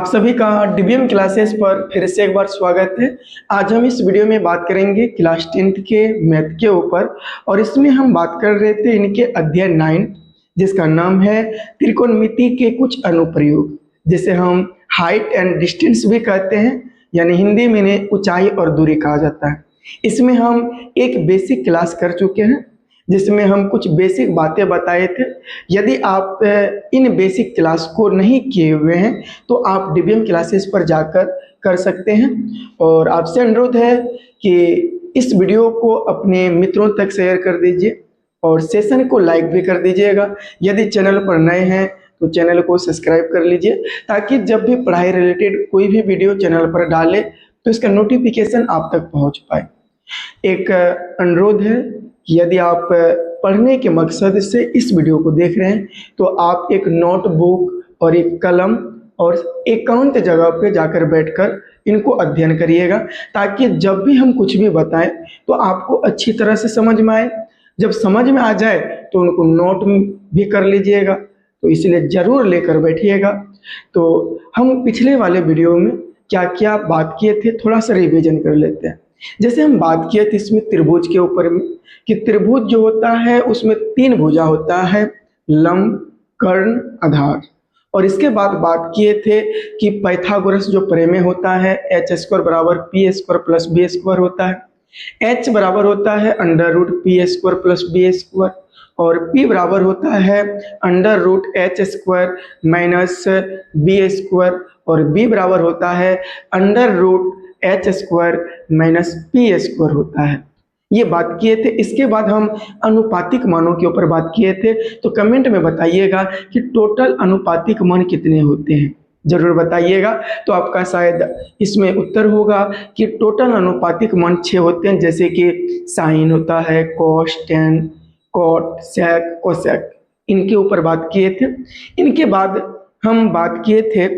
आप सभी का डीबीएम क्लासेस पर फिर से एक बार स्वागत है। आज हम इस वीडियो में बात करेंगे क्लास 10th के मैथ के ऊपर और इसमें हम बात कर रहे थे इनके अध्याय 9 जिसका नाम है त्रिकोणमिति के कुछ अनुप्रयोग, जिसे हम हाइट एंड डिस्टेंस भी कहते हैं, यानी हिंदी में इन्हें ऊंचाई और दूरी कहा जाता है। इसमें हम एक बेसिक क्लास कर चुके हैं जिसमें हम कुछ बेसिक बातें बताए थे। यदि आप इन बेसिक क्लास को नहीं किए हुए हैं तो आप डीबीएम क्लासेस पर जाकर कर सकते हैं। और आपसे अनुरोध है कि इस वीडियो को अपने मित्रों तक शेयर कर दीजिए और सेशन को लाइक भी कर दीजिएगा। यदि चैनल पर नए हैं तो चैनल को सब्सक्राइब कर लीजिए ताकि जब भी पढ़ाई रिलेटेड कोई भी वीडियो चैनल पर डाले तो इसका नोटिफिकेशन आप तक पहुंच पाए। एक अनुरोध है कि यदि आप पढ़ने के मकसद से इस वीडियो को देख रहे हैं तो आप एक नोटबुक और एक कलम और एकांत जगह पे जाकर बैठकर इनको अध्ययन करिएगा ताकि जब भी हम कुछ भी बताएं तो आपको अच्छी तरह से समझ में आए। जब समझ में आ जाए तो उनको नोट भी कर लीजिएगा, तो इसलिए ज़रूर लेकर बैठिएगा। तो हम पिछले वाले वीडियो में क्या क्या बात किए थे थोड़ा सा रिवीजन कर लेते हैं। जैसे हम बात किए थे इसमें त्रिभुज के ऊपर में कि त्रिभुज जो होता है उसमें 3 भुजा होता है, लंब, कर्ण, आधार। और इसके बाद बात किए थे कि पाइथागोरस जो प्रमेय होता है h² बराबर p² प्लस b² होता है। h बराबर होता है √p² प्लस b² और p बराबर होता है √h² माइनस b² और b बराबर होता है √h² माइनस p² होता है। ये बात किए थे। इसके बाद हम अनुपातिक मानों के ऊपर बात किए थे। तो कमेंट में बताइएगा कि टोटल अनुपातिक मान कितने होते हैं, जरूर बताइएगा। तो आपका शायद इसमें उत्तर होगा कि टोटल अनुपातिक मान 6 होते हैं, जैसे कि साइन होता है, कॉस, टेन, कॉट, सेक, कोसेक, इनके ऊपर बात किए थे। इनके बाद हम बात किए थे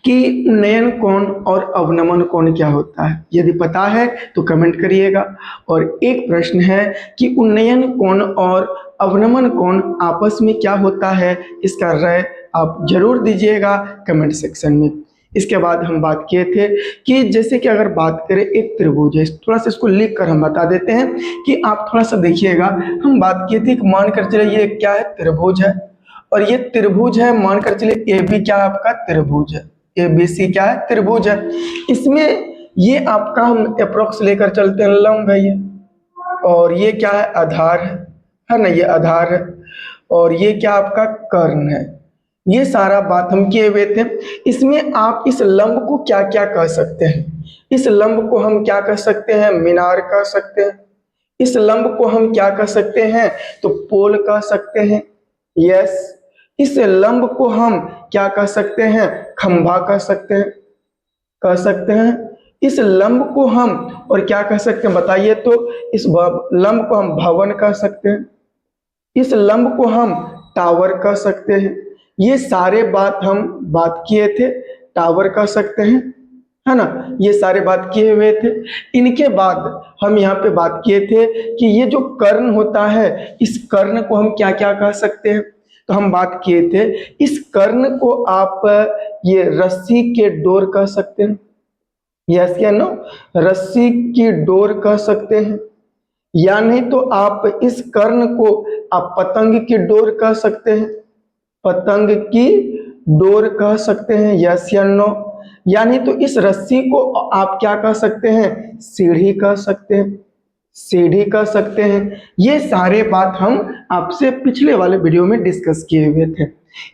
कि उन्नयन कोण और अवनमन कोण क्या होता है। यदि पता है तो कमेंट करिएगा। और एक प्रश्न है कि उन्नयन कोण और अवनमन कोण आपस में क्या होता है, इसका राय आप जरूर दीजिएगा कमेंट सेक्शन में। इसके बाद हम बात किए थे कि जैसे कि अगर बात करें एक त्रिभुज है, थोड़ा सा इसको लिख कर हम बता देते हैं कि आप थोड़ा सा देखिएगा। हम बात किए थे कि मान कर चले ये क्या है, त्रिभुज है और ये त्रिभुज है। मान कर चले ए बी क्या है, आपका त्रिभुज है। ABC क्या है, त्रिभुज है। इसमें ये आपका हम अप्रोक्स लेकर चलते हैं, लंब है ये, और ये क्या है, आधार है ना, ये आधार है। और ये क्या आपका कर्ण है। ये सारा बात हम किए हुए थे। इसमें आप इस लंब को क्या क्या कह सकते हैं, इस लंब को हम क्या कह सकते हैं, मीनार कह सकते हैं। इस लंब को हम क्या कह सकते हैं, तो पोल कह सकते हैं। यस, इस लंब को हम क्या कह सकते हैं, खंभा कह सकते हैं, इस लंब को हम और क्या कह सकते हैं बताइए, तो इस लंब को हम भवन कह सकते हैं, इस लंब को हम टावर कह सकते हैं। ये सारे बात हम बात किए थे, टावर कह सकते हैं, है ना, ये सारे बात किए हुए थे। इनके बाद हम यहाँ पे बात किए थे कि ये जो कर्ण होता है, इस कर्ण को हम क्या क्या कह सकते हैं। तो हम बात किए थे इस कर्ण को आप ये रस्सी के डोर कह सकते हैं। यस या नो, रस्सी की डोर कह सकते हैं। या नहीं तो आप इस कर्ण को आप पतंग की डोर कह सकते हैं, पतंग की डोर कह सकते हैं। यस या नो, यानी तो इस रस्सी को आप क्या कह सकते हैं, सीढ़ी कह सकते हैं, सीढ़ी कह सकते हैं। ये सारे बात हम आपसे पिछले वाले वीडियो में डिस्कस किए हुए थे।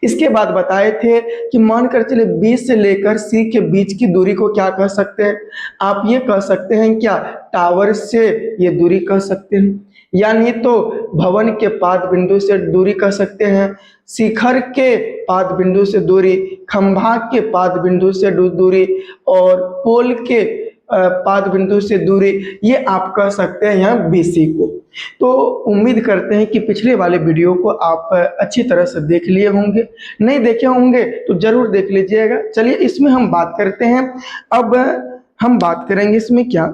इसके बाद बताए थे कि मान कर चले बी से लेकर सी के बीच की दूरी को क्या कह सकते हैं, आप ये कह सकते हैं क्या, टावर से ये दूरी कह सकते हैं, यानी तो भवन के पाद बिंदु से दूरी कह सकते हैं, शिखर के पाद बिंदु से दूरी, खंभा के पाद बिंदु से दूरी और पोल के पाद बिंदु से दूरी, ये आप कह सकते हैं यहाँ BC को। तो उम्मीद करते हैं कि पिछले वाले वीडियो को आप अच्छी तरह से देख लिए होंगे, नहीं देखे होंगे तो जरूर देख लीजिएगा। चलिए इसमें हम बात करते हैं। अब हम बात करेंगे इसमें क्या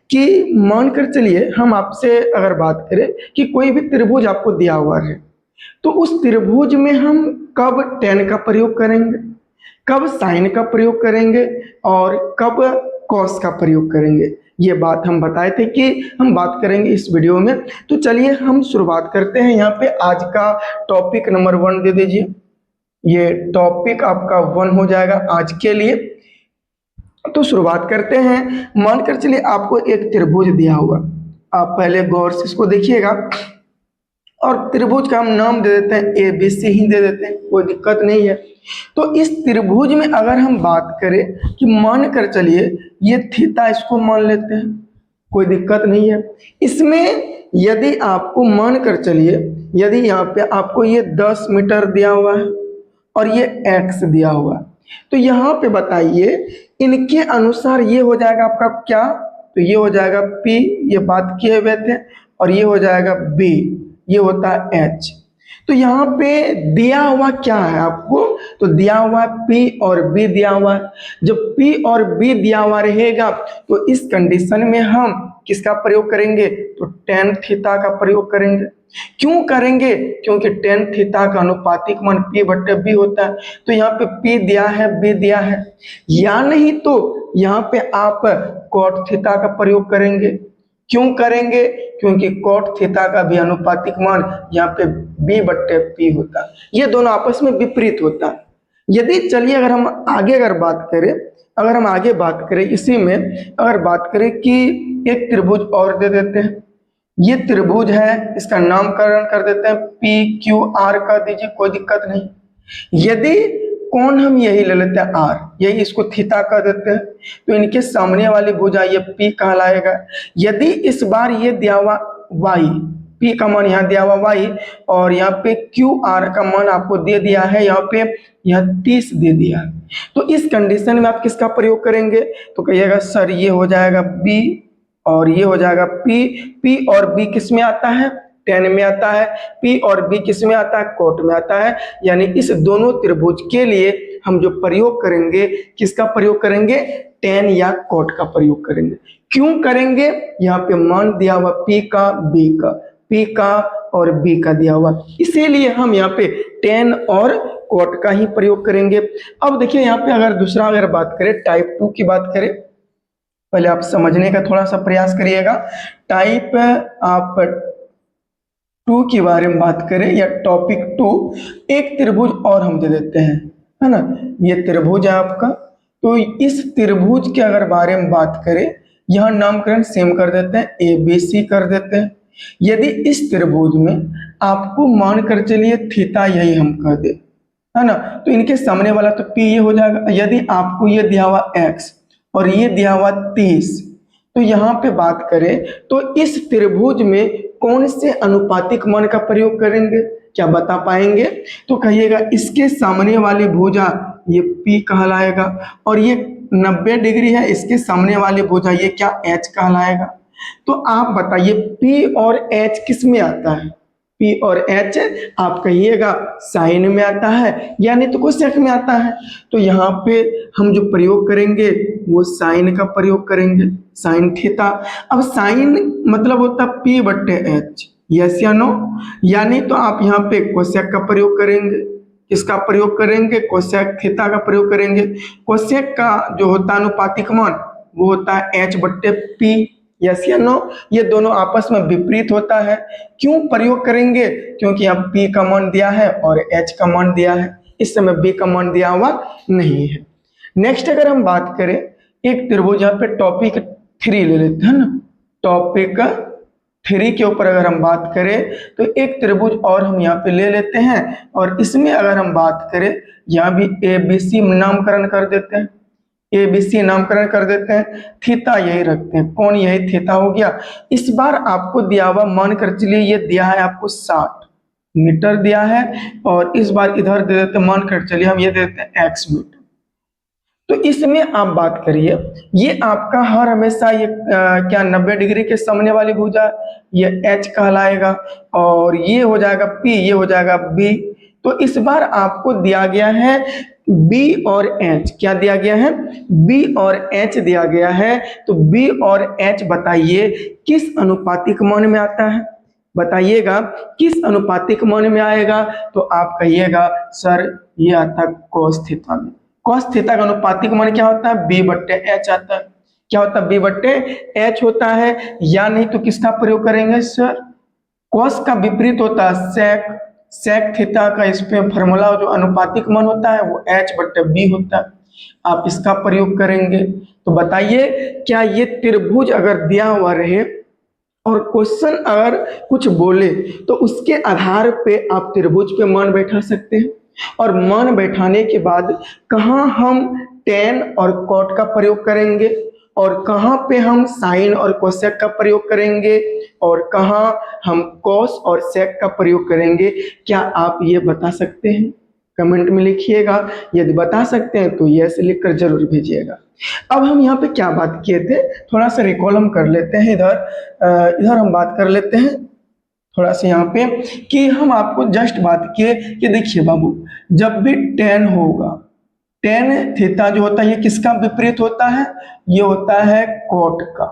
कि मानकर चलिए हम आपसे अगर बात करें कि कोई भी त्रिभुज आपको दिया हुआ है तो उस त्रिभुज में हम कब tan का प्रयोग करेंगे। कब साइन का प्रयोग करेंगे और कब कॉस का प्रयोग करेंगे, ये बात हम बताए थे कि हम बात करेंगे इस वीडियो में। तो चलिए हम शुरुआत करते हैं। यहाँ पे आज का टॉपिक नंबर 1 दे दीजिए, ये टॉपिक आपका 1 हो जाएगा आज के लिए। तो शुरुआत करते हैं। मानकर चलिए आपको एक त्रिभुज दिया हुआ, आप पहले गौर से इसको देखिएगा और त्रिभुज का हम नाम दे देते हैं ABC ही दे देते हैं, कोई दिक्कत नहीं है। तो इस त्रिभुज में अगर हम बात करें कि मान कर चलिए ये थीटा, इसको मान लेते हैं, कोई दिक्कत नहीं है। इसमें यदि आपको मान कर चलिए, यदि यहाँ पे आपको ये 10 मीटर दिया हुआ है और ये x दिया हुआ है, तो यहाँ पे बताइए इनके अनुसार ये हो जाएगा आपका क्या, तो ये हो जाएगा P, ये बात किए हुए थे, और ये हो जाएगा B, ये होता है H। तो यहाँ पे दिया हुआ क्या है आपको, तो दिया हुआ है P और B दिया हुआ है। जब P और B दिया हुआ रहेगा तो इस कंडीशन में हम किसका प्रयोग करेंगे, तो tan थीटा का प्रयोग करेंगे। क्यों करेंगे, क्योंकि tan थीटा का अनुपातिक मान P/B होता है। तो यहाँ पे P दिया है, B दिया है, या नहीं तो यहाँ पे आप cot थीटा का प्रयोग करेंगे। क्यों करेंगे, क्योंकि cot थीटा का भी अनुपातिक मान यहाँ पे B/P होता है, ये दोनों आपस में विपरीत होता है। यदि चलिए अगर हम आगे बात करें, इसी में अगर बात करें कि एक त्रिभुज और दे देते हैं, ये त्रिभुज है, इसका नामकरण कर देते हैं PQR कर दीजिए, कोई दिक्कत नहीं। यदि कौन हम यही ले लेते हैं R, यही इसको थीटा कर देते हैं, तो इनके सामने वाली भुजा ये P कहलाएगा। यदि इस बार ये दिया हुआ Y, P का मान यहाँ दिया हुआ Y और यहाँ पे QR का मान आपको दे दिया है, यहाँ पे यह 30 दे दिया है, तो इस कंडीशन में आप किसका प्रयोग करेंगे, तो कहिएगा सर ये हो जाएगा B और ये हो जाएगा P। P और B किस में आता है, tan में आता है। P और B किस में आता है, cot में आता है। यानी इस दोनों त्रिभुज के लिए हम जो प्रयोग करेंगे, किसका प्रयोग करेंगे, tan या cot का प्रयोग करेंगे। क्यों करेंगे, यहाँ पे मान दिया हुआ P का, P का और B का दिया हुआ, इसीलिए हम यहाँ पे tan और cot का ही प्रयोग करेंगे। अब देखिए यहाँ पे अगर दूसरा बात करें, टाइप 2 की बात करें, पहले आप समझने का थोड़ा सा प्रयास करिएगा। टाइप आप 2 के बारे में बात करें या टॉपिक 2, एक त्रिभुज और हम दे देते हैं, है ना, ये त्रिभुज है आपका। तो इस त्रिभुज के अगर बारे में बात करें, यह नामकरण सेम कर देते हैं, ABC कर देते हैं। यदि इस त्रिभुज में आपको मान कर चलिए थीटा यही हम कह दे, है ना, तो इनके सामने वाला तो P ये हो जाएगा। यदि आपको ये दिया हुआ X और ये दिया हुआ 30, तो यहाँ पे बात करें तो इस त्रिभुज में कौन से अनुपातिक मान का प्रयोग करेंगे, क्या बता पाएंगे, तो कहिएगा इसके सामने वाली भुजा ये P कहलाएगा और ये 90 डिग्री है, इसके सामने वाली भुजा ये क्या H कहलाएगा। तो आप बताइए P और H किस में आता है, P और H आप कहिएगा साइन में आता है या नहीं तो कोसेक में आता है। तो यहाँ पे हम जो प्रयोग करेंगे वो साइन का प्रयोग करेंगे, साइन थीटा। अब साइन मतलब होता है P/H, यस या नो, यानी तो आप यहाँ पे कोसेक का प्रयोग करेंगे। किसका प्रयोग करेंगे, कोसेक थीटा का प्रयोग करेंगे। कोसेक का जो होता है अनुपातिक मान वो होता है H/P, यस या नो, ये दोनों आपस में विपरीत होता है। क्यों प्रयोग करेंगे, क्योंकि यहाँ P का मान दिया है और H का मान दिया है, इस समय B का मान दिया हुआ नहीं है। नेक्स्ट अगर हम बात करें एक त्रिभुज, यहाँ पे टॉपिक 3 ले लेते हैं ना, टॉपिक 3 के ऊपर अगर हम बात करें तो एक त्रिभुज और हम यहाँ पे ले लेते हैं और इसमें अगर हम बात करें यहाँ भी ABC नामकरण कर देते हैं, ABC नामकरण कर देते हैं, थीटा यही रखते हैं, कौन यही थीटा हो गया। इस बार आपको दिया हुआ मान कर चलिए ये दिया है आपको 60 मीटर दिया है और इस बार इधर दे देते मान कर चलिए हम ये देते हैं x मीटर। तो इसमें आप बात करिए ये आपका हर हमेशा ये क्या 90 डिग्री के सामने वाली भुजा ये H कहलाएगा और ये हो जाएगा P, ये हो जाएगा B। तो इस बार आपको दिया गया है B और H, क्या दिया गया है, B और H दिया गया है। तो B और H बताइए किस अनुपातिक मान में आता है, बताइएगा किस अनुपातिक मान में आएगा। तो आप कहिएगा सर ये आता cos थीटा में। कॉस थीटा का अनुपातिक मान क्या होता है, बी बट्टे एच आता है। क्या होता है, बी बट्टे एच होता है। या नहीं तो किसका प्रयोग करेंगे सर, कॉस का विपरीत होता है सेक, सेक थीटा का इस पे फॉर्मूला जो अनुपातिक मान होता है वो एच बट्टे बी होता है, आप इसका प्रयोग करेंगे। तो बताइए क्या ये त्रिभुज अगर दिया हुआ रहे और क्वेश्चन अगर कुछ बोले तो उसके आधार पे आप त्रिभुज पे मान बैठा सकते हैं, और मान बैठाने के बाद कहाँ हम टेन और कॉट का प्रयोग करेंगे, और कहाँ पे हम साइन और कोसेक का प्रयोग करेंगे, और कहाँ हम कॉस और सेक का प्रयोग करेंगे, क्या आप ये बता सकते हैं? कमेंट में लिखिएगा, यदि बता सकते हैं तो यस लिखकर जरूर भेजिएगा। अब हम यहाँ पे क्या बात किए थे, थोड़ा सा रिकॉल हम कर लेते हैं। इधर हम बात कर लेते हैं थोड़ा सा यहाँ पे, कि हम आपको जस्ट बात किए कि देखिए बाबू, जब भी टेन होगा, टेन थीटा जो होता है ये किसका विपरीत होता है, ये होता है कोट का।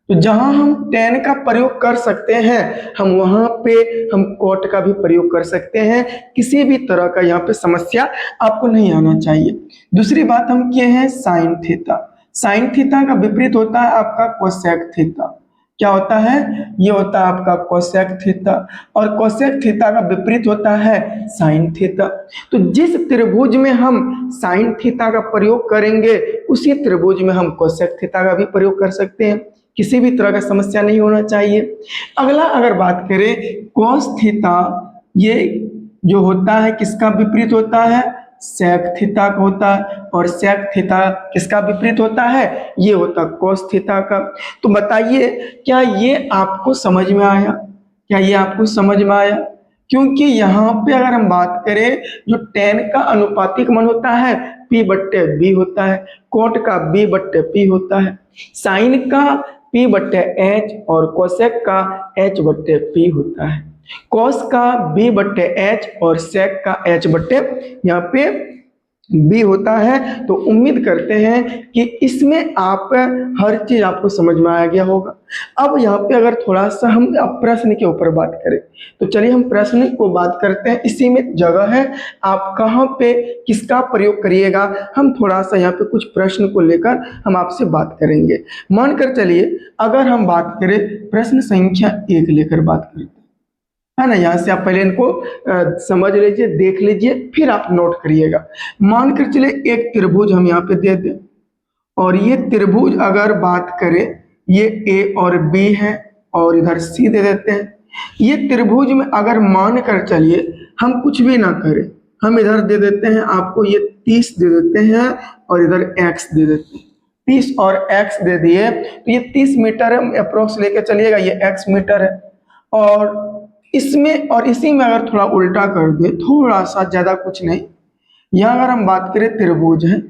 तो जहां हम टेन का प्रयोग कर सकते हैं हम वहां पे हम कोट का भी प्रयोग कर सकते हैं, किसी भी तरह का यहाँ पे समस्या आपको नहीं आना चाहिए। दूसरी बात हम किए हैं साइन थीटा, साइन थीटा का विपरीत होता है आपका कोसेक थीटा। क्या होता है, ये होता है आपका कोसेक थीटा, और कोसेक थीटा का विपरीत होता है साइन थीटा। तो जिस त्रिभुज में हम साइन थीटा का प्रयोग करेंगे उसी त्रिभुज में हम कोसेक थीटा का भी प्रयोग कर सकते हैं, किसी भी तरह का समस्या नहीं होना चाहिए। अगला अगर बात करें कॉस थीटा, ये जो होता है किसका विपरीत होता है, सेक थीटा का होता है, और सेक थीटा किसका विपरीत होता है, ये होता है कोस थीटा का। तो बताइए क्या ये आपको समझ में आया, क्या ये आपको समझ में आया? क्योंकि यहाँ पे अगर हम बात करें जो टेन का अनुपातिक मान होता है P बट्टे बी होता है, कोट का B बट्टे P होता है, साइन का P बट्टे एच और कोसेक का H बट्टे P होता है, कॉस का B बट्टे एच और सेक का H बट्टे यहाँ पे बी होता है। तो उम्मीद करते हैं कि इसमें आप हर चीज आपको समझ में आ गया होगा। अब यहाँ पे अगर थोड़ा सा हम प्रश्न के ऊपर बात करें तो चलिए हम प्रश्न को बात करते हैं, इसी में जगह है, आप कहाँ पे किसका प्रयोग करिएगा, हम थोड़ा सा यहाँ पे कुछ प्रश्न को लेकर हम आपसे बात करेंगे। मानकर चलिए अगर हम बात करें प्रश्न संख्या 1 लेकर बात करते हैं, है ना, यहाँ से आप पहले इनको समझ लीजिए, देख लीजिए, फिर आप नोट करिएगा। मानकर चले एक त्रिभुज हम यहाँ पे दे दें, और ये त्रिभुज अगर बात करें ये ए और बी है, और इधर सी दे देते हैं। ये त्रिभुज में अगर मान कर चलिए हम कुछ भी ना करें, हम इधर दे देते हैं आपको ये 30 दे देते हैं, और इधर x दे देते हैं, 30 और x दे दिए तो ये 30 मीटर अप्रोक्स लेके चलिएगा, ये x मीटर है। और इसमें और इसी में अगर थोड़ा उल्टा कर दे, थोड़ा सा ज्यादा कुछ नहीं, यहाँ अगर हम बात करें त्रिभुज है,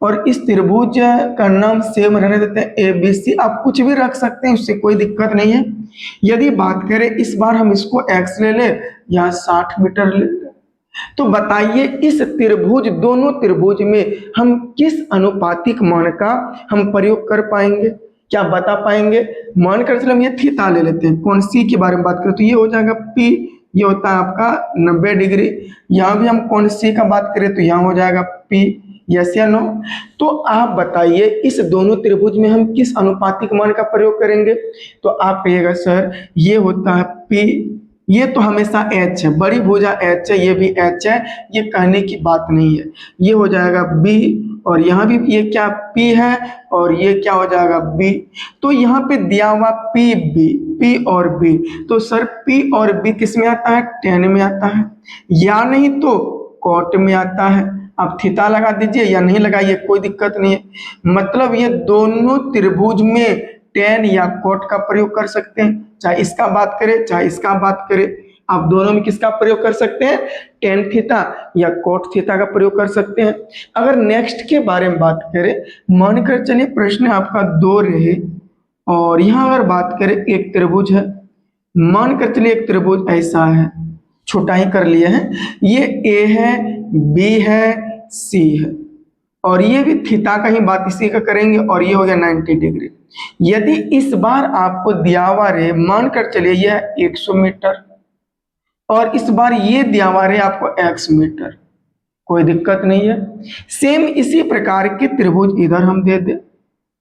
और इस त्रिभुज का नाम सेम रहने देते हैं ABC, आप कुछ भी रख सकते हैं, उससे कोई दिक्कत नहीं है। यदि बात करें इस बार हम इसको x ले ले, यहाँ 60 मीटर ले ले, तो बताइए इस त्रिभुज, दोनों त्रिभुज में हम किस अनुपातिक मान का हम प्रयोग कर पाएंगे, क्या बता पाएंगे? मानकर चलो हम ये थीटा ले लेते हैं, कौन सी के बारे में बात करें तो ये हो जाएगा P, ये होता है आपका 90 डिग्री। यहाँ भी हम कौन सी का बात करें तो यहाँ हो जाएगा P, यस या नो? तो आप बताइए इस दोनों त्रिभुज में हम किस अनुपातिक मान का प्रयोग करेंगे, तो आप कहिएगा सर ये होता है P, ये तो हमेशा H है, बड़ी भुजा H है, ये भी H है, ये कहने की बात नहीं है, ये हो जाएगा B, और यहाँ भी ये क्या P है, और ये क्या हो जाएगा B। तो यहाँ पे दिया हुआ P और B, तो सर P और B किस में आता है, tan में आता है, या नहीं तो cot में आता है। आप थीटा लगा दीजिए या नहीं लगाइए, कोई दिक्कत नहीं है, मतलब ये दोनों त्रिभुज में tan या cot का प्रयोग कर सकते हैं, चाहे इसका बात करें चाहे इसका बात करें, आप दोनों में किसका प्रयोग कर सकते हैं, tan थीटा या cot थीटा का प्रयोग कर सकते हैं। अगर नेक्स्ट के बारे में बात करें, मानकर चलिए प्रश्न आपका 2 रहे, और यहाँ अगर बात करें एक त्रिभुज है, मानकर चलिए एक त्रिभुज ऐसा है, छोटा ही कर लिए हैं, ये A है, B है, C है, और ये भी थीटा का ही बात इसी का करेंगे, और ये हो गया 90 डिग्री। यदि इस बार आपको दिया हुआ रहे, मानकर चलिए यह 100 मीटर, और इस बार ये दिया हुआ रहे आपको x मीटर, कोई दिक्कत नहीं है। सेम इसी प्रकार के त्रिभुज इधर हम दे दें।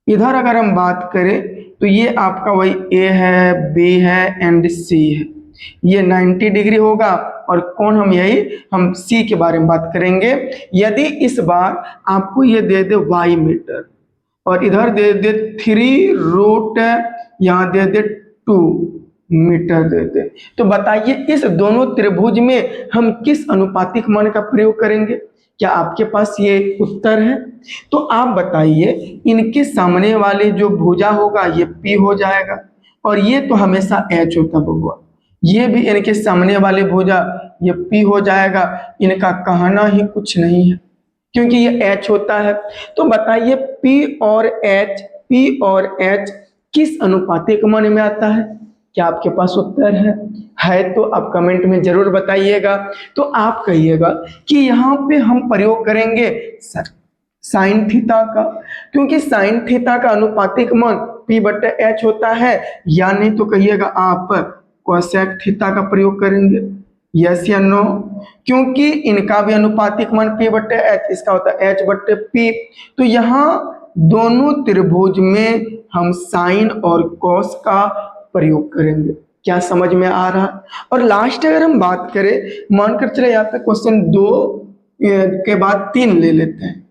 इधर अगर हम बात करें तो ये आपका वही ए है, बी है एंड सी है। ये 90 डिग्री होगा और कौन हम सी के बारे में बात करेंगे। यदि इस बार आपको ये दे दे वाई मीटर और इधर दे दे 3 रूट, यहाँ दे दे 2 मीटर दे दे, तो बताइए इस दोनों त्रिभुज में हम किस अनुपातिक मान का प्रयोग करेंगे। क्या आपके पास ये उत्तर है? तो आप बताइए, इनके सामने वाले जो भुजा होगा ये P हो जाएगा और ये तो हमेशा H होता होगा। ये भी इनके सामने वाले भुजा ये P हो जाएगा। इनका कहना ही कुछ नहीं है क्योंकि ये H होता है। तो बताइए P और H किस अनुपातिक मान में आता है? क्या आपके पास उत्तर है तो आप कमेंट में जरूर बताइएगा। तो आप कहिएगा कि यहाँ पे हम प्रयोग करेंगे साइन थीटा का, क्योंकि साइन थीटा का अनुपातिक मान P/H होता है, या नहीं तो कहिएगा आप कोसेक थीटा का प्रयोग करेंगे। यस या नो? क्योंकि इनका भी अनुपातिक मान P/H, इसका होता है H/P। तो यहाँ दोनों त्रिभुज में हम साइन और कॉस का प्रयोग करेंगे। क्या समझ में आ रहा है? और लास्ट अगर हम बात करें, मानकर चले यहाँ पे क्वेश्चन 2 के बाद 3 ले लेते हैं।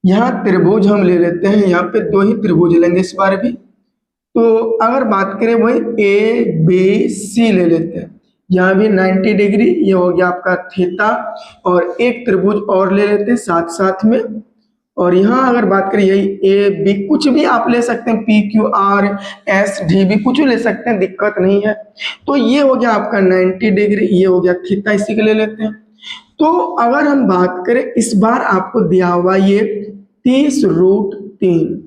यहाँ त्रिभुज हम ले लेते हैं, यहाँ पे 2 ही त्रिभुज लेंगे इस बार भी। तो अगर बात करें वही ABC ले लेते हैं, यहाँ भी 90 डिग्री, ये हो गया आपका थीटा। और एक त्रिभुज और ले लेते हैं साथ साथ में, और यहाँ अगर बात करें यही AB, कुछ भी आप ले सकते हैं, PQR SD भी कुछ भी ले सकते हैं, दिक्कत नहीं है। तो ये हो गया आपका 90 डिग्री, ये हो गया थीटा, इसी के ले लेते हैं। तो अगर हम बात करें इस बार आपको दिया हुआ ये 30√3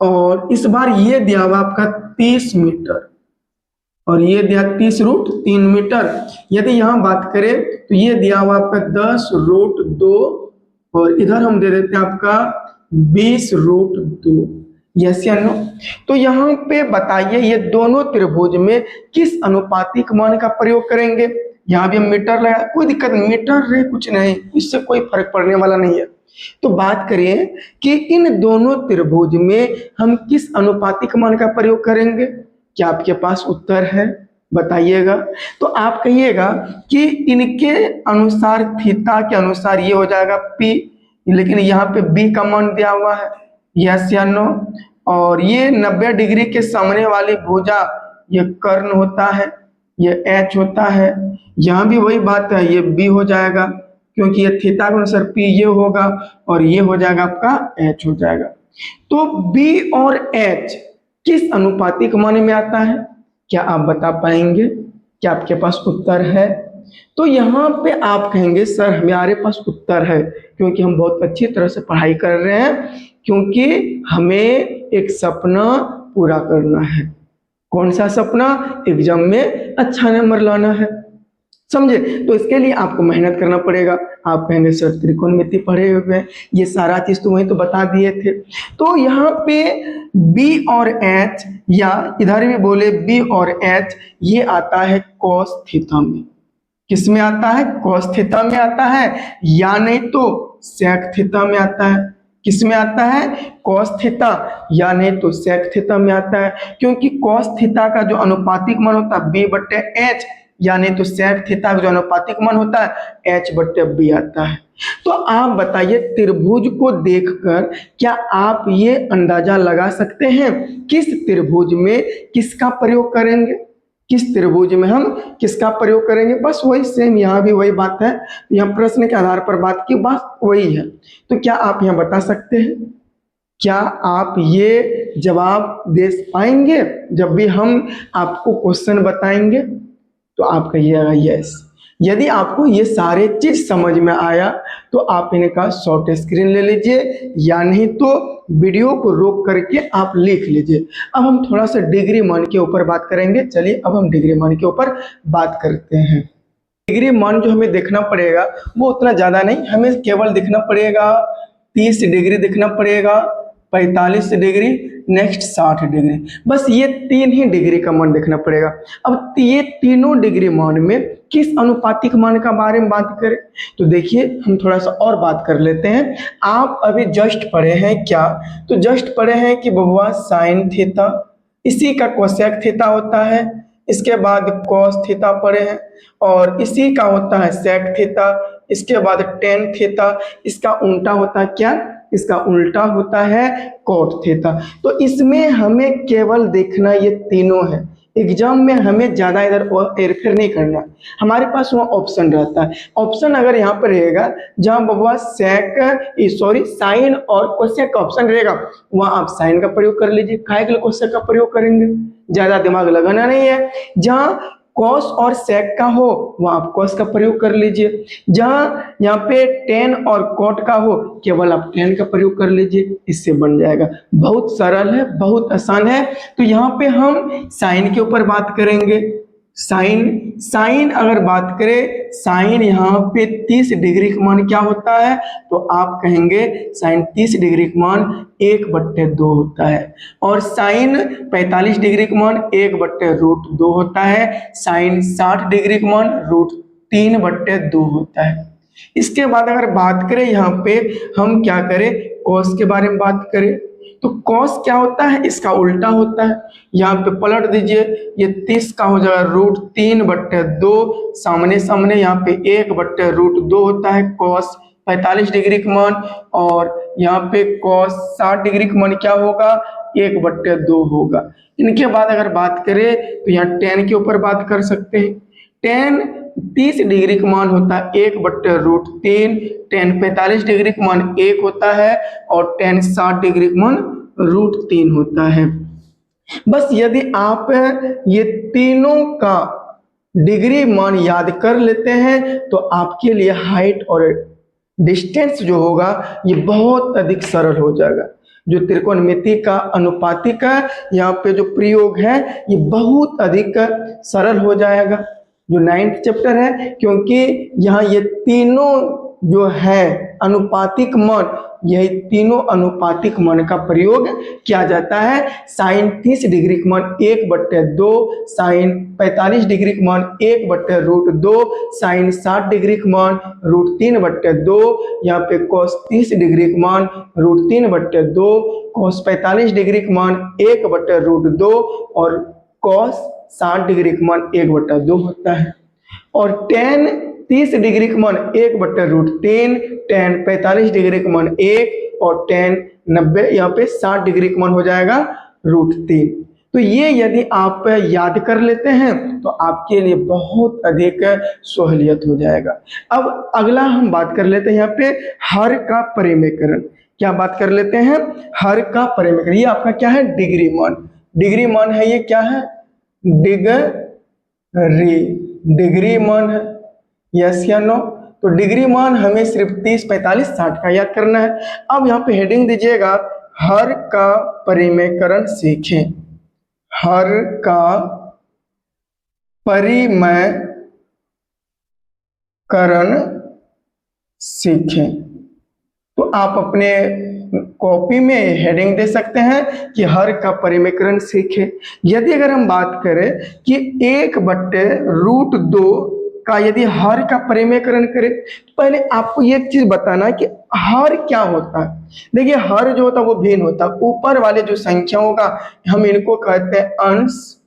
और इस बार ये दिया हुआ आपका 30 मीटर और ये दिया 30√3 मीटर। यदि यहाँ बात करें तो ये दिया हुआ आपका 10√2 और इधर हम दे देते हैं आपका 20√2। यस या नो? तो यहाँ पे बताइए ये दोनों त्रिभुज में किस अनुपातिक मान का प्रयोग करेंगे। यहाँ भी हम मीटर लगा, कोई दिक्कत नहीं, मीटर रहे कुछ नहीं, इससे कोई फर्क पड़ने वाला नहीं है। तो बात करें कि इन दोनों त्रिभुज में हम किस अनुपातिक मान का प्रयोग करेंगे। क्या आपके पास उत्तर है? बताइएगा। तो आप कहिएगा कि इनके अनुसार थीटा के अनुसार ये हो जाएगा P, लेकिन यहाँ पे B का मान दिया हुआ है। यस या नो? और ये 90 डिग्री के सामने वाली भुजा ये कर्ण होता है, ये H होता है। यहाँ भी वही बात है, ये B हो जाएगा क्योंकि ये थीटा के अनुसार P ये होगा और ये हो जाएगा आपका H हो जाएगा। तो B और H किस अनुपातिक मान में आता है? क्या आप बता पाएंगे? क्या आपके पास उत्तर है? तो यहाँ पे आप कहेंगे सर हमारे पास उत्तर है, क्योंकि हम बहुत अच्छी तरह से पढ़ाई कर रहे हैं, क्योंकि हमें एक सपना पूरा करना है। कौन सा सपना? एग्जाम में अच्छा नंबर लाना है, समझे? तो इसके लिए आपको मेहनत करना पड़ेगा। आप कहेंगे सर त्रिकोणमिति पढ़े हुए हैं, ये सारा चीज तो वही तो बता दिए थे। तो यहाँ पे B और H, या इधर भी बोले B और H, ये आता है cos थीटा में। किस में आता है? cos थीटा में आता है, या नहीं तो sec थीटा में आता है। किस में आता है? cos थीटा, या नहीं तो sec थीटा में आता है, क्योंकि cos थीटा का जो अनुपातिक मान होता है B/H, या नहीं तो sec थीटा का जो अनुपातिक मान होता है H/B आता है। तो आप बताइए त्रिभुज को देखकर क्या आप ये अंदाजा लगा सकते हैं किस त्रिभुज में किसका प्रयोग करेंगे, किस त्रिभुज में हम किसका प्रयोग करेंगे। बस वही सेम यहाँ भी वही बात है, यहाँ प्रश्न के आधार पर बात की बात वही है। तो क्या आप यहाँ बता सकते हैं? क्या आप ये जवाब दे पाएंगे जब भी हम आपको क्वेश्चन बताएंगे? तो आप कहिएगा यस। यदि आपको ये सारे चीज समझ में आया तो आप इनका शॉर्ट स्क्रीन ले लीजिए, या नहीं तो वीडियो को रोक करके आप लिख लीजिए। अब हम थोड़ा सा डिग्री मान के ऊपर बात करेंगे। चलिए अब हम डिग्री मान के ऊपर बात करते हैं। डिग्री मान जो हमें देखना पड़ेगा वो उतना ज़्यादा नहीं, हमें केवल देखना पड़ेगा 30 डिग्री देखना पड़ेगा, 45 डिग्री, नेक्स्ट 60 डिग्री। बस ये 3 ही डिग्री का मान देखना पड़ेगा। अब ये तीनों डिग्री मान में किस अनुपातिक मान का बारे में बात करें, तो देखिए हम थोड़ा सा और बात कर लेते हैं। आप अभी जस्ट पढ़े हैं क्या, तो जस्ट पढ़े हैं कि बबुआ साइन थीटा, इसी का कोसेक थीटा होता है। इसके बाद कॉस थीटा पढ़े हैं और इसी का होता है सेक थीटा। इसके बाद टेन थीटा, इसका उल्टा होता है क्या, इसका उल्टा होता है कॉट थीटा। तो इसमें हमें केवल देखना ये तीनों है, एग्जाम में हमें ज्यादा इधर हेरफेर नहीं करना। हमारे पास वहाँ ऑप्शन रहता है, ऑप्शन अगर यहाँ पर रहेगा जहाँ बबुआ साइन और कोसेक का ऑप्शन रहेगा, वहाँ आप साइन का प्रयोग कर लीजिए, काहे के लिए कोसेक का प्रयोग करेंगे, ज्यादा दिमाग लगाना नहीं है। जहाँ कॉस और सेक का हो वहाँ आप कॉस का प्रयोग कर लीजिए, जहाँ यहाँ पे टेन और कॉट का हो केवल आप टेन का प्रयोग कर लीजिए, इससे बन जाएगा। बहुत सरल है, बहुत आसान है। तो यहाँ पे हम साइन के ऊपर बात करेंगे। साइन अगर बात करें, साइन यहाँ पे 30 डिग्री का मान क्या होता है, तो आप कहेंगे साइन 30 डिग्री का मान 1/2 होता है। और साइन 45 डिग्री का मान 1/√2 होता है। साइन 60 डिग्री का मान √3/2 होता है। इसके बाद अगर बात करें यहाँ पे हम क्या करें, कॉस के बारे में बात करें, तो कॉस क्या होता है, इसका उल्टा होता है। यहाँ पे पलट दीजिए, ये 30 का हो जाएगा √3/2, सामने सामने यहाँ पे 1/√2 होता है कॉस 45 डिग्री का मान, और यहाँ पे कॉस 60 डिग्री का मान क्या होगा, 1/2 होगा। इनके बाद अगर बात करें तो यहाँ टेन के ऊपर बात कर सकते हैं। टेन 30 डिग्री का मान होता है 1/√3, टेन 45 डिग्री का मान 1 होता है, और टेन 60 डिग्री का मान √3 होता है। बस यदि आप ये तीनों का डिग्री मान याद कर लेते हैं तो आपके लिए हाइट और डिस्टेंस जो होगा ये बहुत अधिक सरल हो जाएगा। जो त्रिकोणमिति का अनुपातिक यहाँ पे जो प्रयोग है ये बहुत अधिक सरल हो जाएगा, जो 9th चैप्टर है, क्योंकि यहाँ ये तीनों जो है अनुपातिक मान, यही तीनों अनुपातिक मान का प्रयोग किया जाता है। साइन 30 डिग्री का मान 1/2, साइन 45 डिग्री का मान 1/√2, साइन 60 डिग्री का मान √3/2, यहाँ पे कॉस 30 डिग्री का मान √3/2, कॉस 45 डिग्री का मान 1/√2, और कॉस 60 डिग्री का मान 1/2 होता है। और टेन 30 डिग्री का मान 1/√3, टेन 45 डिग्री का मान 1, और टेन 90 यहाँ पे 60 डिग्री का मान हो जाएगा √3। तो ये यदि आप याद कर लेते हैं तो आपके लिए बहुत अधिक सहूलियत हो जाएगा। अब अगला हम बात कर लेते हैं यहाँ पे हर का परिमेयकरण। क्या बात कर लेते हैं, हर का परिमेयकरण। ये आपका क्या है, डिग्री मान। डिग्री मान है, ये क्या है, डिग्री मान है, यस या नो। तो डिग्री मान हमें सिर्फ 30, 45, 60 का याद करना है। अब यहाँ पे हेडिंग दीजिएगा, हर का परिमेयकरण सीखें। हर का परिमेयकरण सीखें। तो आप अपने कॉपी में हेडिंग दे सकते हैं कि हर का परिमेयकरण सीखें। यदि अगर हम बात करें कि 1/√2 का यदि हर का परिमेयकरण करें, तो पहले आपको ये चीज बताना कि हर क्या होता है। देखिए हर जो होता है वो भिन्न होता है। ऊपर वाले जो संख्याओं का हम इनको कहते हैं अंश,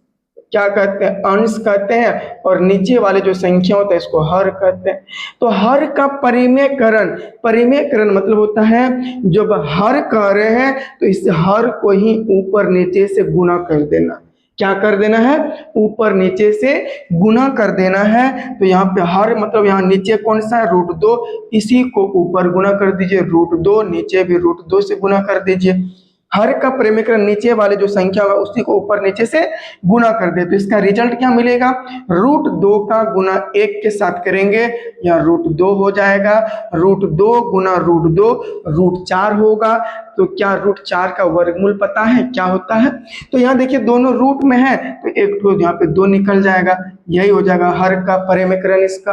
क्या कहते हैं, अंश कहते हैं, और नीचे वाले जो संख्या होता है इसको हर कहते हैं। तो हर का परिमेयकरण, परिमेयकरण मतलब होता है जब हर कह रहे हैं तो इस हर को ही ऊपर नीचे से गुना कर देना। क्या कर देना है, ऊपर नीचे से गुना कर देना है। तो यहाँ पे हर मतलब यहाँ नीचे कौन सा है, √2, इसी को ऊपर गुना कर दीजिए, √2, नीचे भी √2 से गुना कर दीजिए। हर का परिमेयकरण नीचे वाले जो संख्या होगा उसी को ऊपर नीचे से गुना कर दे, तो इसका रिजल्ट क्या मिलेगा, √2 का गुना 1 के साथ करेंगे, यहाँ √2 हो जाएगा। √2 गुना √2 √4 होगा। तो क्या √4 का वर्गमूल पता है क्या होता है, तो यहाँ देखिए दोनों रूट में है तो एक तो यहाँ पे 2 निकल जाएगा, यही हो जाएगा हर का परिमेयकरण इसका।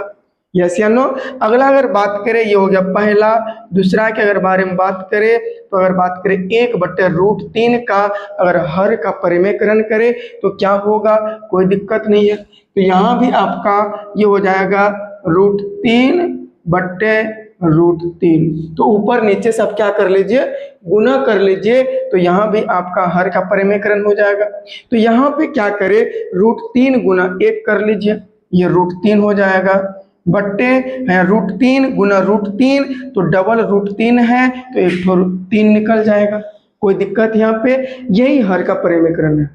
यस या नो। अगला अगर बात करें, ये हो गया पहला। दूसरा के अगर बारे में बात करें तो अगर बात करें 1/√3 का अगर हर का परिमेयकरण करें तो क्या होगा, कोई दिक्कत नहीं है। तो यहाँ भी आपका ये हो जाएगा √3/√3। तो ऊपर नीचे सब क्या कर लीजिए, गुना कर लीजिए। तो यहाँ भी आपका हर का परिमेयकरण हो जाएगा। तो यहाँ पे क्या करें, √3 गुना 1 कर लीजिए, ये √3 हो जाएगा, बट्टे है √3 गुना √3, तो डबल √3 है तो एक तो 3 निकल जाएगा, कोई दिक्कत यहाँ पे। यही हर का परिमेयकरण है।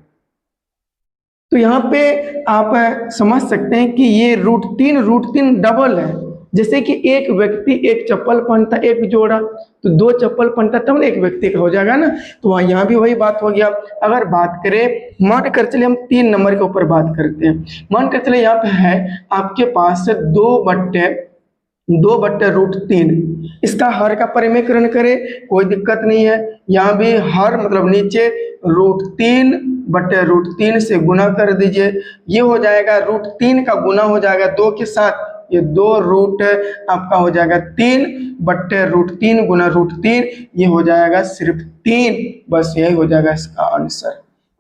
तो यहाँ पे आप समझ सकते हैं कि ये √3 डबल है। जैसे कि एक व्यक्ति एक चप्पल पहनता, एक जोड़ा, तो 2 चप्पल पहनता तब ना एक व्यक्ति का हो जाएगा ना। तो यहाँ भी वही बात हो गया। अगर बात करें, मान कर चले हम 3 नंबर के ऊपर बात करते हैं। मान कर चले यहाँ पे है आपके पास 2/√3, इसका हर का परिमेयकरण करें, कोई दिक्कत नहीं है। यहाँ भी हर मतलब नीचे √3/√3 से गुना कर दीजिए, ये हो जाएगा √3 का गुना हो जाएगा 2 के साथ, ये 2 रूट आपका हो जाएगा 3/√3 गुना √3, ये हो जाएगा सिर्फ 3। बस यही हो जाएगा इसका आंसर,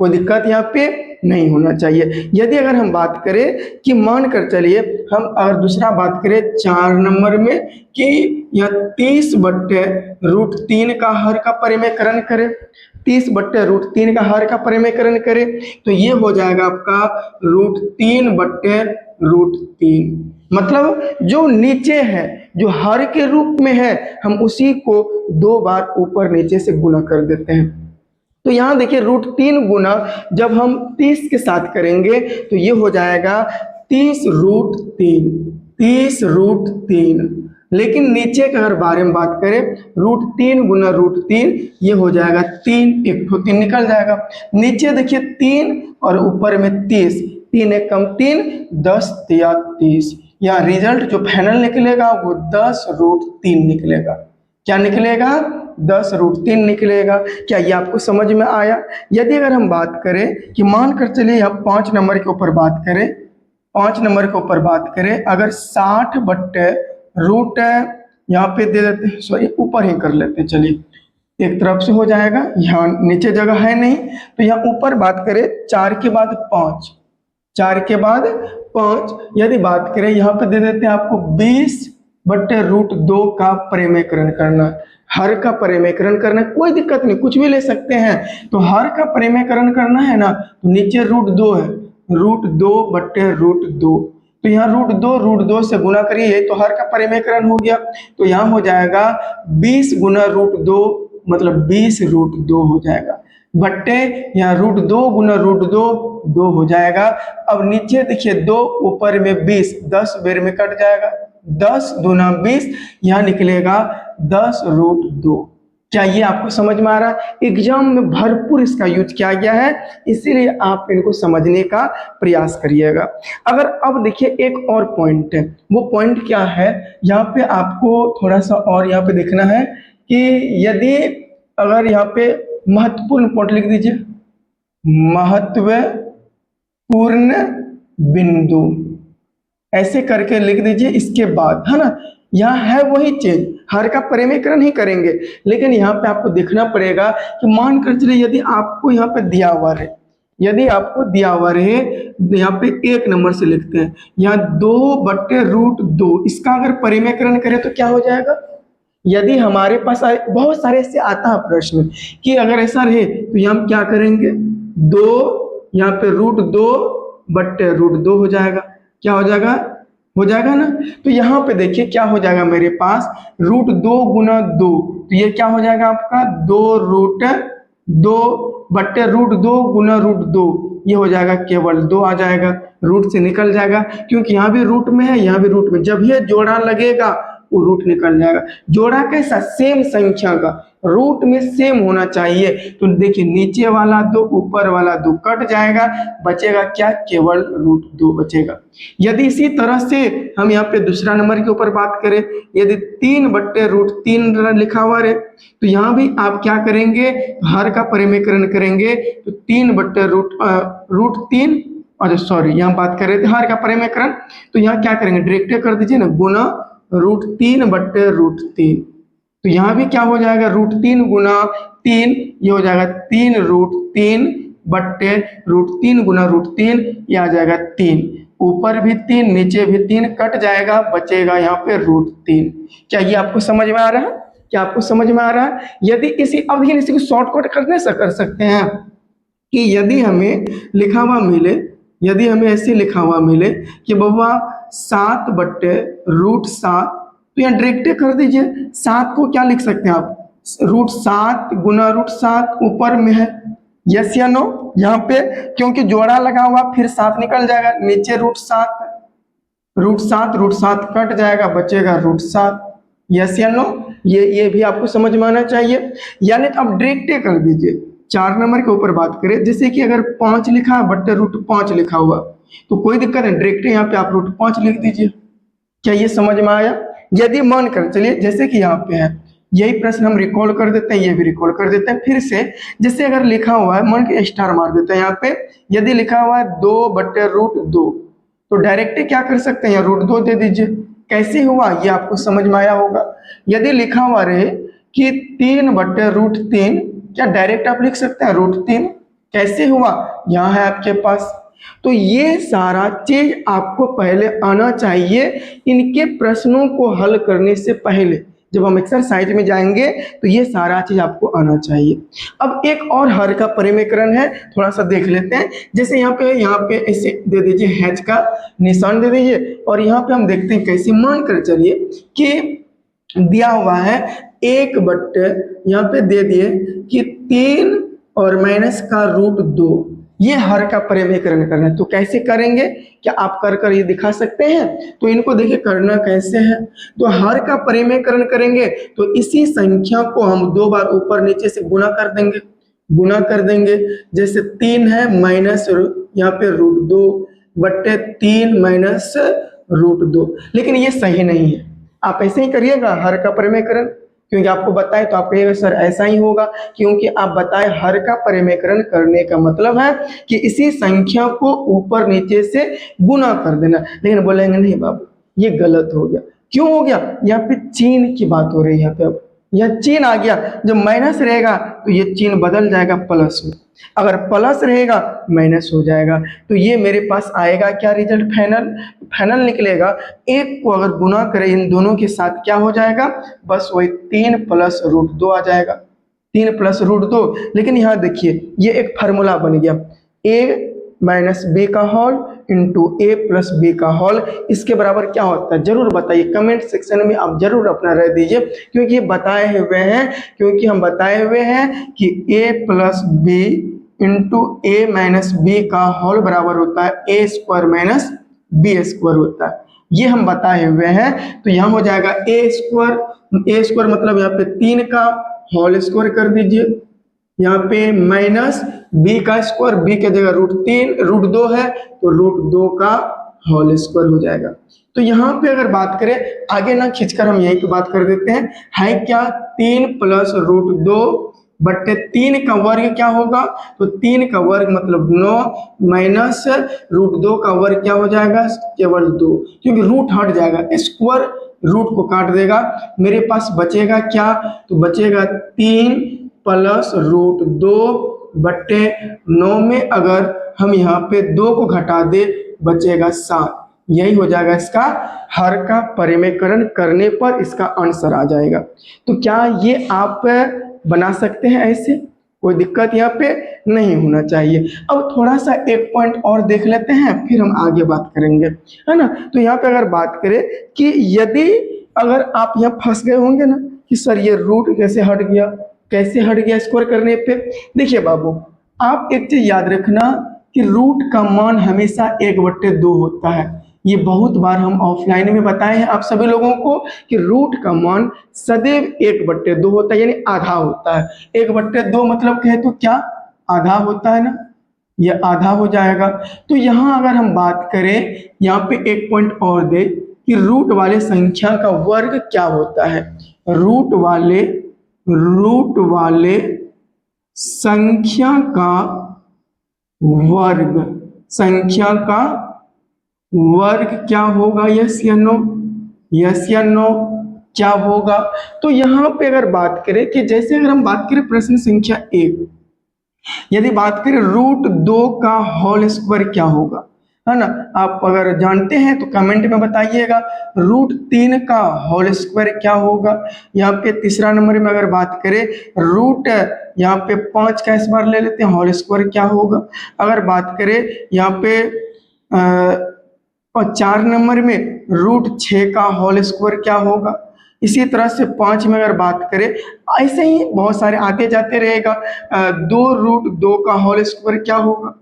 कोई दिक्कत यहाँ पे नहीं होना चाहिए। यदि अगर हम बात करें कि मान कर चलिए हम अगर दूसरा बात करें 4 नंबर में कि यह 30/√3 का हर का परिमेयकरण करें, 30/√3 का हर का परिमेयकरण करें तो ये हो जाएगा आपका √3/√3। मतलब जो नीचे है, जो हर के रूप में है, हम उसी को 2 बार ऊपर नीचे से गुना कर देते हैं। तो यहाँ देखिए √3 गुना जब हम 30 के साथ करेंगे तो ये हो जाएगा 30√3। लेकिन नीचे के अगर बारे में बात करें, √3 गुना √3 ये हो जाएगा 3, एक तो 3 निकल जाएगा। नीचे देखिए 3 और ऊपर में 30, 3 एक कम 3, 10 या 30। यहाँ रिजल्ट जो फाइनल निकलेगा वो 10√3 निकलेगा। क्या निकलेगा, 10√3 निकलेगा। क्या ये आपको समझ में आया। यदि अगर हम बात करें कि मान कर चलिए हम 5 नंबर के ऊपर बात करें, 5 नंबर के ऊपर बात करें, अगर 60/√, यहाँ पे दे देते हैं, सॉरी ऊपर ही कर लेते हैं, चलिए एक तरफ से हो जाएगा, यहाँ नीचे जगह है नहीं। तो यहाँ ऊपर बात करें 4 के बाद 5, 4 के बाद 5, यदि बात करें यहाँ पे दे देते हैं आपको 20/√2 का परिमेयकरण करना, हर का परिमेयकरण करना, कोई दिक्कत नहीं, कुछ भी ले सकते हैं। तो हर का परिमेयकरण करना है ना, तो नीचे √2 है, √2/√2, तो यहाँ √2 से गुना करिए तो हर का परिमेयकरण हो गया। तो यहाँ हो जाएगा 20 गुना √2, मतलब 20√2 हो जाएगा, बट्टे यहाँ √2 गुना √2 2 हो जाएगा। अब नीचे देखिए 2, ऊपर में 20, 10 बेर में कट जाएगा, 10 दूना 20, यहाँ निकलेगा 10√2। क्या ये आपको समझ में आ रहा है। एग्जाम में भरपूर इसका यूज किया गया है, इसीलिए आप इनको समझने का प्रयास करिएगा। अगर अब देखिए एक और पॉइंट है, वो पॉइंट क्या है, यहाँ पे आपको थोड़ा सा और यहाँ पे देखना है कि यदि अगर यहाँ पे महत्वपूर्ण पॉइंट लिख दीजिए, महत्वपूर्ण बिंदु ऐसे करके लिख दीजिए। इसके बाद है ना, यहाँ है वही चीज, हर का परिमेयकरण ही करेंगे, लेकिन यहाँ पे आपको देखना पड़ेगा कि मान कर चलिए यदि आपको यहाँ पे दिया हुआ है, यदि आपको दिया हुआ है, यहाँ पे 1 नंबर से लिखते हैं, यहाँ 2/√2, इसका अगर परिमेयकरण करें तो क्या हो जाएगा। यदि हमारे पास बहुत सारे ऐसे आता है प्रश्न कि अगर ऐसा रहे तो यहाँ हम क्या करेंगे, 2 यहाँ पे √2/√2 हो जाएगा। क्या हो जाएगा, हो जाएगा ना। तो यहाँ पे देखिए क्या हो जाएगा मेरे पास, √2 गुना 2, तो ये क्या हो जाएगा आपका 2√2/√2 गुना √2, ये हो जाएगा केवल 2 आ जाएगा, रूट से निकल जाएगा, क्योंकि यहाँ भी रूट में है, यहाँ भी रूट में, जब ये जोड़ा लगेगा वो रूट निकल जाएगा। जोड़ा कैसा, सेम संख्या का, रूट में सेम होना चाहिए। तो देखिए नीचे वाला 2 ऊपर वाला 2 कट जाएगा, बचेगा क्या, केवल √2 बचेगा। यदि इसी तरह से हम यहाँ पे दूसरा नंबर के ऊपर बात करें, यदि 3/√3 लिखा हुआ है तो यहाँ भी आप क्या करेंगे, हर का परिमेयकरण करेंगे, तो 3/√3 अच्छा सॉरी, यहाँ बात कर रहे थे हर का परिमेयकरण, तो यहाँ क्या करेंगे, डायरेक्ट कर दीजिए ना, गुना √3/√3। तो यहाँ भी क्या हो जाएगा, √3 गुना 3, ये हो जाएगा 3√3/√3 गुना √3, ये आ जाएगा 3। ऊपर भी 3 नीचे भी 3 कट जाएगा, बचेगा यहाँ पे √3। क्या ये आपको समझ में आ रहा है? क्या आपको समझ में आ रहा है? यदि इसी अब देखिए इसी को शॉर्टकट करने से कर सकते हैं कि यदि हमें लिखा हुआ मिले, यदि हमें ऐसे लिखा हुआ मिले कि बाबा 7/√7, तो यहाँ डायरेक्ट कर दीजिए। 7 को क्या लिख सकते हैं आप, √7 गुना √7 ऊपर में है, यस या नो? यहाँ पे क्योंकि जोड़ा लगा हुआ फिर 7 निकल जाएगा, नीचे √7 कट जाएगा, बचेगा √7, यस या नो? ये भी आपको समझ में आना चाहिए। यानी आप डायरेक्ट कर दीजिए। 4 नंबर के ऊपर बात करें, जैसे कि अगर 5 लिखा है बट्टे √5 लिखा हुआ, तो कोई दिक्कत नहीं, डायरेक्ट यहाँ पे आप √5 लिख दीजिए। क्या ये समझ में आया? यदि मान कर चलिए, जैसे कि यहाँ पे है, यही प्रश्न हम रिकॉल कर देते हैं, ये भी रिकॉल कर देते हैं फिर से। जैसे अगर लिखा हुआ है, मान के स्टार मार देते हैं यहाँ पे, यदि लिखा हुआ है 2/√2, तो डायरेक्ट क्या कर सकते हैं, यहाँ √2 दे दीजिए। कैसे हुआ ये आपको समझ में आया होगा। यदि लिखा हुआ रहे कि 3/√3, क्या डायरेक्ट आप लिख सकते हैं √3? कैसे हुआ, यहाँ है आपके पास। तो ये सारा चीज आपको पहले आना चाहिए इनके प्रश्नों को हल करने से पहले। जब हम एक्सरसाइज में जाएंगे तो ये सारा चीज आपको आना चाहिए। अब एक और हर का परिमेयकरण है, थोड़ा सा देख लेते हैं। जैसे यहाँ पे ऐसे दे दीजिए, हैच का निशान दे दीजिए, और यहाँ पे हम देखते हैं कैसे। मान कर चलिए कि दिया हुआ है 1/, यहाँ पे दे दिए कि 3 और माइनस का √2, ये हर का परिमेयकरण करना है। तो कैसे करेंगे, क्या आप कर ये दिखा सकते हैं? तो इनको देखिए करना कैसे है। तो हर का परिमेयकरण करेंगे तो इसी संख्या को हम 2 बार ऊपर नीचे से गुना कर देंगे। जैसे 3 है माइनस यहाँ पे √2/3 माइनस √2, लेकिन ये सही नहीं है। आप ऐसे ही करिएगा हर का परिमेयकरण, क्योंकि आपको बताए तो आप कहिएगा सर ऐसा ही होगा, क्योंकि आप बताए हर का परिमेयकरण करने का मतलब है कि इसी संख्या को ऊपर नीचे से गुना कर देना। लेकिन बोलेंगे नहीं बाबू ये गलत हो गया। क्यों हो गया, यहाँ पे चिन्ह की बात हो रही है। यहाँ पे अब यह चिन्ह आ गया, जब माइनस रहेगा तो ये चिन्ह बदल जाएगा प्लस में, अगर प्लस रहेगा माइनस हो जाएगा। तो ये मेरे पास आएगा क्या रिजल्ट, फाइनल निकलेगा। एक को अगर गुना करें इन दोनों के साथ क्या हो जाएगा, बस वही 3 + √2 आ जाएगा, 3 + √2। लेकिन यहाँ देखिए ये एक फार्मूला बन गया, a माइनस b का whole into a plus b का होल, इसके बराबर क्या होता है जरूर बताइए, कमेंट सेक्शन में आप जरूर अपना रह दीजिए, क्योंकि ये बताए हुए हैं, क्योंकि हम बताए हुए हैं कि a plus b into a minus b का होल बराबर होता है a² माइनस b² होता है, ये हम बताए हुए हैं। तो यहाँ हो जाएगा a² मतलब यहाँ पे 3 का होल स्क्वायर कर दीजिए, यहाँ पे माइनस b का स्क्वायर, b के जगह √2 है तो √2 का होल स्क्वायर हो जाएगा। तो यहाँ पे अगर बात करें, आगे ना खींचकर हम यही पे बात कर देते हैं, है क्या 3 + √2/3 का वर्ग क्या होगा, तो 3 का वर्ग मतलब 9 माइनस √2 का वर्ग क्या हो जाएगा, केवल 2, क्योंकि रूट हट जाएगा, स्क्वायर रूट को काट देगा। मेरे पास बचेगा क्या, तो बचेगा 3 + √2/9 में अगर हम यहाँ पे 2 को घटा दे बचेगा 7। यही हो जाएगा इसका हर का परिमेयकरण करने पर इसका आंसर आ जाएगा। तो क्या ये आप बना सकते हैं ऐसे, कोई दिक्कत यहाँ पे नहीं होना चाहिए। अब थोड़ा सा एक पॉइंट और देख लेते हैं फिर हम आगे बात करेंगे, है ना। तो यहाँ पे अगर बात करें कि यदि अगर आप यहाँ फंस गए होंगे ना कि सर ये रूट कैसे हट गया स्क्वायर करने पे, देखिए बाबू आप एक चीज याद रखना कि रूट का मान हमेशा 1/2 होता है। ये बहुत बार हम ऑफलाइन में बताए हैं आप सभी लोगों को कि रूट का मान सदैव 1/2 होता है, यानी आधा होता है। 1/2 मतलब कहे तो क्या आधा होता है ना, ये आधा हो जाएगा। तो यहाँ अगर हम बात करें, यहाँ पे एक पॉइंट और दे कि रूट वाले संख्या का वर्ग क्या होता है, रूट वाले संख्या का वर्ग संख्या का वर्ग क्या होगा? यस या नो? यस या नो? क्या होगा? तो यहाँ पे अगर बात करें कि जैसे अगर हम बात करें प्रश्न संख्या 1, यदि बात करें रूट 2 का होल स्क्वायर क्या होगा, है ना? आप अगर जानते हैं तो कमेंट में बताइएगा। रूट 3 का होल स्क्वायर क्या होगा? यहाँ पे तीसरा नंबर में अगर बात करें रूट, यहाँ पे 5 का इस बार ले लेते हैं, होल स्क्वायर क्या होगा? अगर बात करें यहाँ पे और 4 नंबर में रूट 6 का होल स्क्वायर क्या होगा? इसी तरह से 5 में अगर बात करें, ऐसे ही बहुत सारे आते जाते रहेगा। 2 रूट 2 का होल स्क्वायर क्या होगा?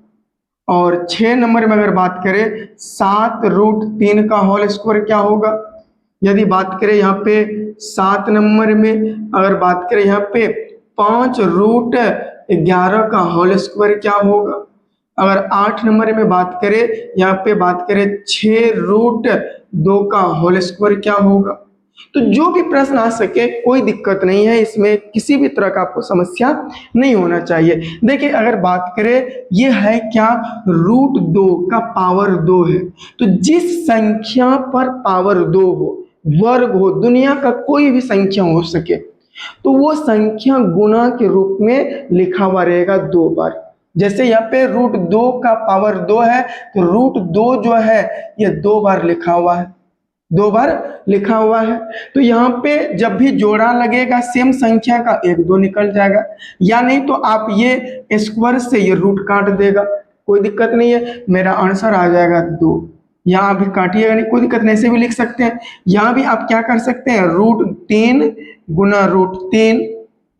और 6 नंबर में अगर बात करें 7 रूट 3 का होल स्क्वायर क्या होगा? यदि बात करें यहाँ पे 7 नंबर में अगर बात करें यहाँ पे 5 रूट 11 का होल स्क्वायर क्या होगा? अगर 8 नंबर में बात करें यहाँ पे बात करें 6 रूट 2 का होल स्क्वायर क्या होगा? तो जो भी प्रश्न आ सके कोई दिक्कत नहीं है, इसमें किसी भी तरह का आपको समस्या नहीं होना चाहिए। देखिए अगर बात करें ये है क्या, रूट 2 का पावर 2 है, तो जिस संख्या पर पावर 2 हो, वर्ग हो, दुनिया का कोई भी संख्या हो सके, तो वो संख्या गुणा के रूप में लिखा हुआ रहेगा 2 बार। जैसे यहाँ पे रूट 2 का पावर 2 है, तो रूट 2 जो है ये 2 बार लिखा हुआ है, 2 बार लिखा हुआ है। तो यहाँ पे जब भी जोड़ा लगेगा सेम संख्या का 1 2 निकल जाएगा, या नहीं तो आप ये स्क्वायर से ये रूट काट देगा, कोई दिक्कत नहीं है, मेरा आंसर आ जाएगा 2। यहाँ भी काटिएगा नहीं, कोई दिक्कत नहीं, ऐसे भी लिख सकते हैं। यहाँ भी आप क्या कर सकते हैं, रूट 3 गुना रूट 3,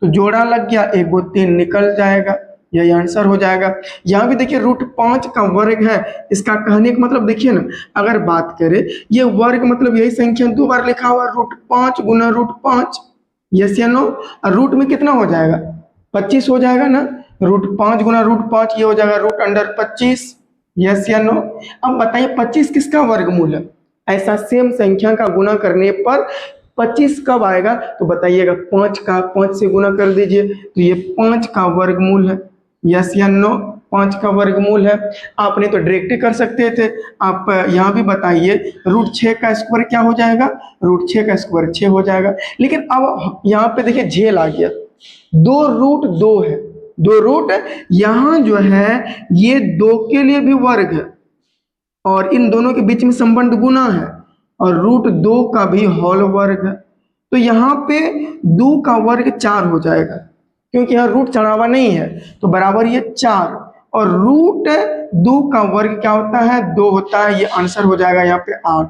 तो जोड़ा लग गया, 1 2 3 निकल जाएगा, यही आंसर हो जाएगा। यहाँ भी देखिए रूट 5 का वर्ग है, इसका कहने का मतलब देखिए ना, अगर बात करें ये वर्ग मतलब यही संख्या 2 बार लिखा हुआ, रूट 5 गुना रूट 5, यस या नो? रूट में कितना हो जाएगा, 25 हो जाएगा ना, रूट 5 गुना रूट 5 ये हो जाएगा रूट अंडर 25, यस या नो? अब बताइए 25 किसका वर्गमूल है? ऐसा सेम संख्या का गुना करने पर 25 कब आएगा? तो बताइएगा 5 का, 5 से गुना कर दीजिए, तो ये 5 का वर्गमूल है, यस या नो? 5 का वर्गमूल है। आपने तो डायरेक्ट कर सकते थे, आप यहाँ भी बताइए रूट 6 का स्क्वायर क्या हो जाएगा? रूट 6 का स्क्वायर 6 हो जाएगा। लेकिन अब यहाँ पे देखिए झेल आ गया, 2 रूट 2 है, 2 रूट, यहाँ जो है ये 2 के लिए भी वर्ग है और इन दोनों के बीच में संबंध गुना है, और रूट 2 का भी होल वर्ग है, तो यहाँ पे 2 का वर्ग 4 हो जाएगा, क्योंकि यहाँ रूट चढ़ावा नहीं है, तो बराबर ये 4, और रूट 2 का वर्ग क्या होता है? 2 होता है, ये आंसर हो जाएगा यहाँ पे 8।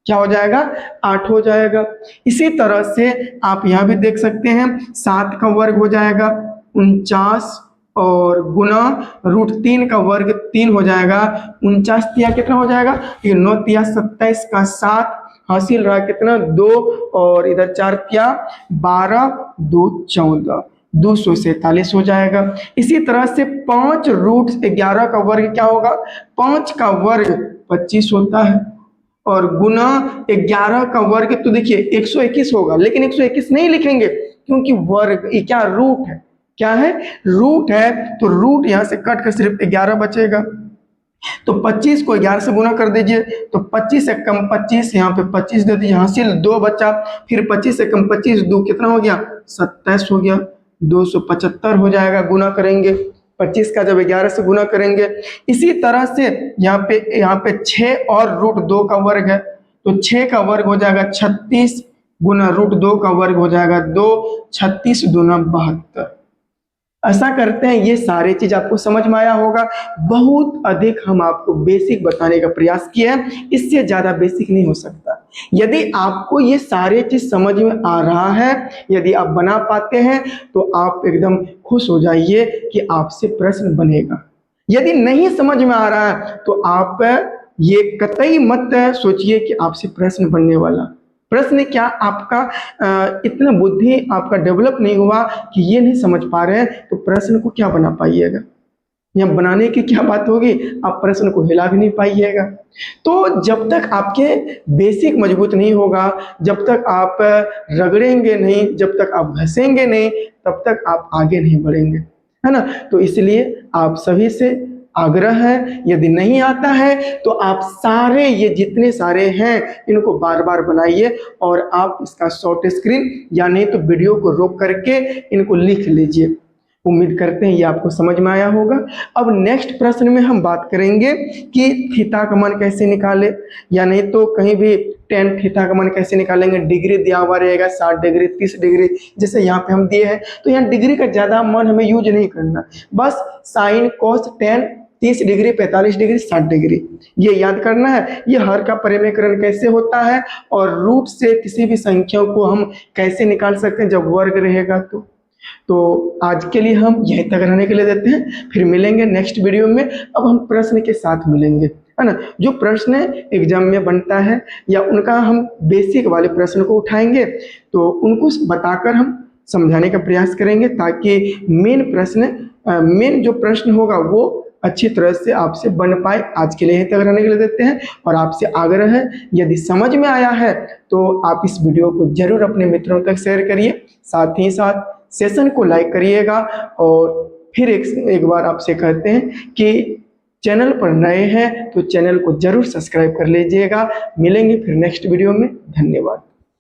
क्या हो जाएगा? 8 हो जाएगा। इसी तरह से आप यहाँ भी देख सकते हैं 7 का वर्ग हो जाएगा 49, और गुना रूट 3 का वर्ग 3 हो जाएगा, 49 तिया कितना हो जाएगा? ये 9 तिया 27 का 7, हासिल रहा कितना? 2, और इधर 4 तिया 12, 2 14, 247 हो जाएगा। इसी तरह से 5 रूट 11 का वर्ग क्या होगा? 5 का वर्ग 25 होता है, और गुना 11 का वर्ग तो देखिए 121 होगा, लेकिन 121 नहीं लिखेंगे क्योंकि वर्ग ये क्या, रूट है, क्या है? रूट है, तो रूट यहाँ से कट कर सिर्फ 11 बचेगा, तो 25 को 11 से गुना कर दीजिए, तो 25 से कम 25, यहाँ पे 25 दे दीजिए, हासिल 2 बचा, फिर 25 से कम 25, 2 कितना हो गया? 27 हो गया, 275 हो जाएगा, गुना करेंगे 25 का जब 11 से गुना करेंगे। इसी तरह से यहाँ पे 6 और रूट 2 का वर्ग है, तो 6 का वर्ग हो जाएगा 36, गुना रूट 2 का वर्ग हो जाएगा 2, 36 दूना 72। ऐसा करते हैं, ये सारी चीज आपको समझ में आया होगा। बहुत अधिक हम आपको बेसिक बताने का प्रयास किया है, इससे ज्यादा बेसिक नहीं हो सकता। यदि आपको ये सारे चीज समझ में आ रहा है, यदि आप बना पाते हैं, तो आप एकदम खुश हो जाइए कि आपसे प्रश्न बनेगा। यदि नहीं समझ में आ रहा है तो आप ये कतई मत सोचिए कि आपसे प्रश्न बनने वाला। प्रश्न क्या, आपका इतना बुद्धि आपका डेवलप नहीं हुआ कि ये नहीं समझ पा रहे हैं, तो प्रश्न को क्या बना पाइएगा? यहाँ बनाने की क्या बात होगी, आप प्रश्न को हिला भी नहीं पाइएगा। तो जब तक आपके बेसिक मजबूत नहीं होगा, जब तक आप रगड़ेंगे नहीं, जब तक आप घसेंगे नहीं, तब तक आप आगे नहीं बढ़ेंगे, है ना? तो इसलिए आप सभी से आग्रह है, यदि नहीं आता है तो आप सारे ये जितने सारे हैं इनको बार बार बनाइए और आप इसका शॉर्ट स्क्रीन या नहीं तो वीडियो को रोक करके इनको लिख लीजिए। उम्मीद करते हैं ये आपको समझ में आया होगा। अब नेक्स्ट प्रश्न में हम बात करेंगे कि थीटा का मान कैसे निकाले, या नहीं तो कहीं भी टेन थीटा का मान कैसे निकालेंगे। डिग्री दिया हुआ रहेगा 60 डिग्री 30 डिग्री, जैसे यहाँ पे हम दिए हैं, तो यहाँ डिग्री का ज़्यादा मान हमें यूज नहीं करना, बस sine cos tan 30 degree 45 degree 60 degree ये याद करना है। ये हर का परिमेयकरण कैसे होता है और रूट से किसी भी संख्या को हम कैसे निकाल सकते हैं जब वर्ग रहेगा। तो आज के लिए हम यहीं तक रहने के लिए देते हैं, फिर मिलेंगे नेक्स्ट वीडियो में। अब हम प्रश्न के साथ मिलेंगे, है ना। जो प्रश्न एग्जाम में बनता है या उनका हम बेसिक वाले प्रश्न को उठाएंगे तो उनको बताकर हम समझाने का प्रयास करेंगे, ताकि मेन जो प्रश्न होगा वो अच्छी तरह से आपसे बन पाए। आज के लिए यहीं तक रहने के लिए देते हैं और आपसे आग्रह है, यदि समझ में आया है तो आप इस वीडियो को जरूर अपने मित्रों तक शेयर करिए, साथ ही साथ सेशन को लाइक करिएगा। और फिर एक बार आपसे कहते हैं कि चैनल पर नए हैं तो चैनल को जरूर सब्सक्राइब कर लीजिएगा। मिलेंगे फिर नेक्स्ट वीडियो में। धन्यवाद।